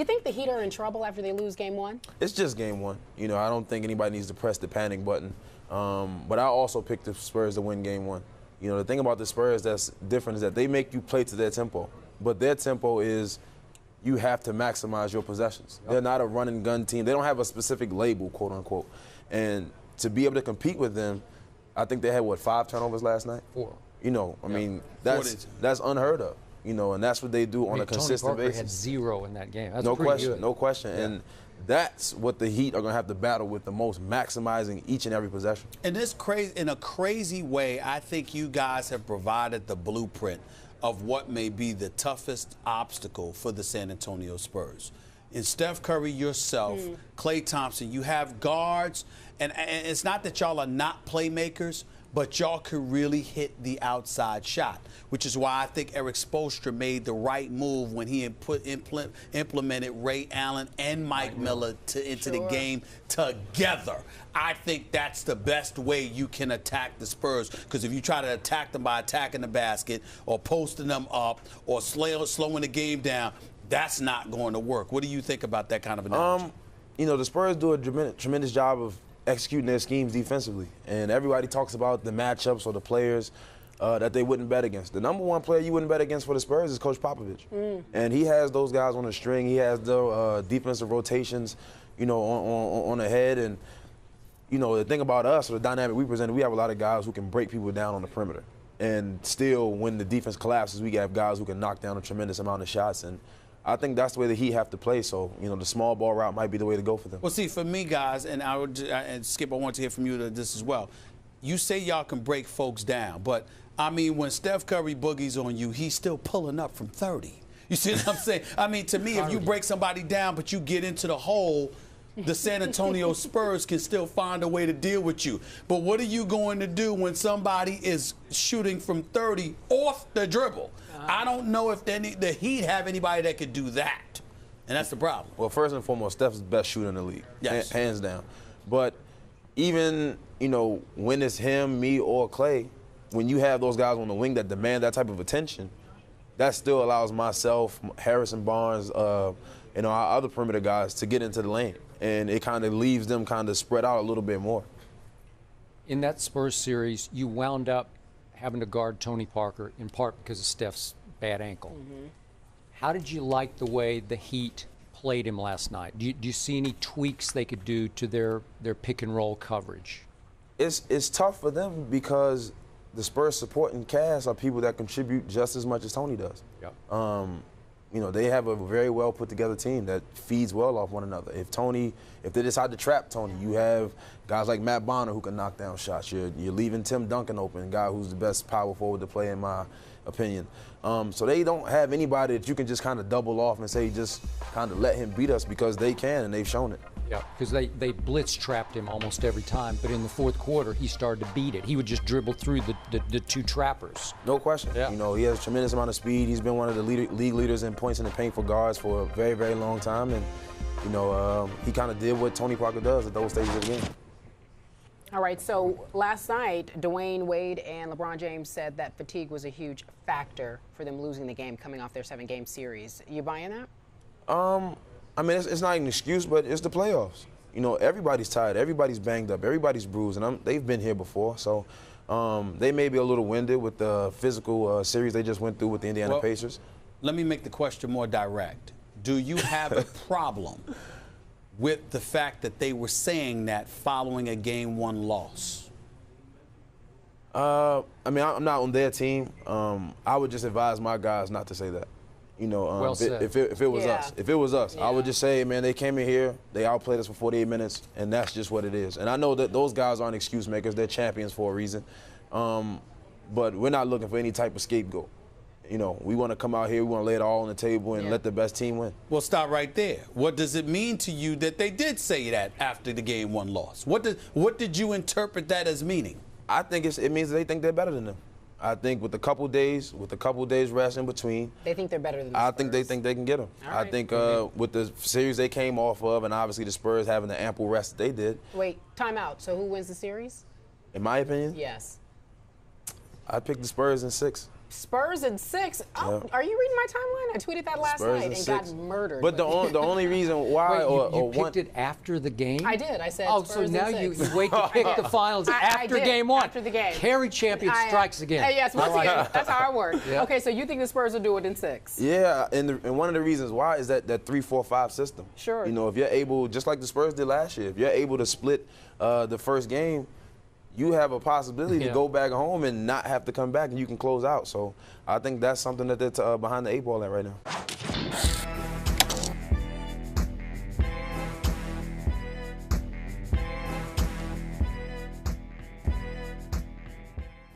You think the Heat are in trouble after they lose game one? It's just game one. You know, I don't think anybody needs to press the panic button. But I also picked the Spurs to win game one. You know, the thing about the Spurs that's different is that they make you play to their tempo. But their tempo is you have to maximize your possessions. Yep. They're not a run and gun team. They don't have a specific label, quote unquote. And to be able to compete with them, I think they had, what, 5 turnovers last night? 4. You know, I mean, that's unheard of. You know, and that's what they do on a consistent basis. Tony Parker had 0 in that game. That's no question, good. no question. Yeah. And that's what the Heat are going to have to battle with the most, maximizing each and every possession. And this crazy, in a crazy way, I think you guys have provided the blueprint of what may be the toughest obstacle for the San Antonio Spurs. In Steph Curry, yourself, Klay Thompson, you have guards, and it's not that y'all are not playmakers, but y'all could really hit the outside shot, which is why I think Eric Spoelstra made the right move when he implemented Ray Allen and Mike Miller into the game together. I think that's the best way you can attack the Spurs, because if you try to attack them by attacking the basket or posting them up or slowing the game down, that's not going to work. What do you think about that kind of analogy? You know, the Spurs do a tremendous job of executing their schemes defensively. And everybody talks about the matchups or the players that they wouldn't bet against. The number one player you wouldn't bet against for the Spurs is Coach Popovich. And he has those guys on the string. He has the defensive rotations, you know, on the head. And, you know, the thing about us, or the dynamic we presented, we have a lot of guys who can break people down on the perimeter. And still, when the defense collapses, we have guys who can knock down a tremendous amount of shots. And I think that's the way the Heat have to play. So, you know, the small ball route might be the way to go for them. Well, see, for me, guys, and Skip, I want to hear from you this as well. You say y'all can break folks down, but, I mean, when Steph Curry boogies on you, he's still pulling up from 30. You see what I'm saying? I mean, to me, if you break somebody down but you get into the hole, the San Antonio Spurs can still find a way to deal with you. But what are you going to do when somebody is shooting from 30 off the dribble? I don't know if the Heat have anybody that could do that. And that's the problem. Well, first and foremost, Steph's the best shooter in the league, yes, hands down. But even, you know, when it's him, me, or Klay, when you have those guys on the wing that demand that type of attention, that still allows myself, Harrison Barnes, you know, our other perimeter guys to get into the lane. And it kind of leaves them kind of spread out a little bit more. In that Spurs series, you wound up having to guard Tony Parker, in part because of Steph's bad ankle. How did you like the way the Heat played him last night? Do you see any tweaks they could do to their pick and roll coverage? It's tough for them because the Spurs supporting cast are people that contribute just as much as Tony does. Yep. You know, they have a very well put together team that feeds well off one another. If they decide to trap Tony, you have guys like Matt Bonner who can knock down shots. You're leaving Tim Duncan open, a guy who's the best power forward to play in my opinion. So they don't have anybody that you can just kind of double off and say just kind of let him beat us, because they can, and they've shown it. Yeah, because they blitz trapped him almost every time, but in the fourth quarter he started to beat it. He would just dribble through the two trappers. No question. Yeah. You know, he has a tremendous amount of speed. He's been one of the league leaders in points in the paint for guards for a very, very long time, and you know, he kind of did what Tony Parker does at those stages of the game. All right, so last night, Dwayne Wade and LeBron James said that fatigue was a huge factor for them losing the game coming off their 7-game series. You buying that? I mean, it's not an excuse, but it's the playoffs. You know, everybody's tired, everybody's banged up, everybody's bruised, and they've been here before. So they may be a little winded with the physical series they just went through with the Indiana Pacers. Let me make the question more direct. Do you have a problem with the fact that they were saying that following a Game 1 loss? I mean, I'm not on their team. I would just advise my guys not to say that. You know, well said. if it was us, I would just say, man, they came in here, they outplayed us for 48 minutes, and that's just what it is. And I know that those guys aren't excuse makers; they're champions for a reason. But we're not looking for any type of scapegoat. You know, we want to come out here, we want to lay it all on the table and let the best team win. Well, stop right there. What does it mean to you that they did say that after the Game 1 loss? What did you interpret that as meaning? I think it means they think they're better than them. I think with a couple days rest in between, they think they're better than the I Spurs. think they think they can get them. Right. I think with the series they came off of, and obviously the Spurs having the ample rest that they did. Wait, time out. So who wins the series? In my opinion, Yes. I picked the Spurs in 6. Spurs in 6. Oh, are you reading my timeline? I tweeted that last Spurs night in and 6. got murdered. But the only reason why Wait, you one picked it after the game? I did. I said Oh, Spurs so now in 6. you wait to pick the finals I after did, game 1. after the game. Carry champion strikes again. Yes, once again. That's how I work. Yeah. Okay, so you think the Spurs will do it in 6? Yeah, and one of the reasons why is that 3-4-5 system. Sure. You know, if you're able, just like the Spurs did last year, if you're able to split the first game, you have a possibility to go back home and not have to come back, and you can close out. So I think that's something that they're behind the 8 ball at right now.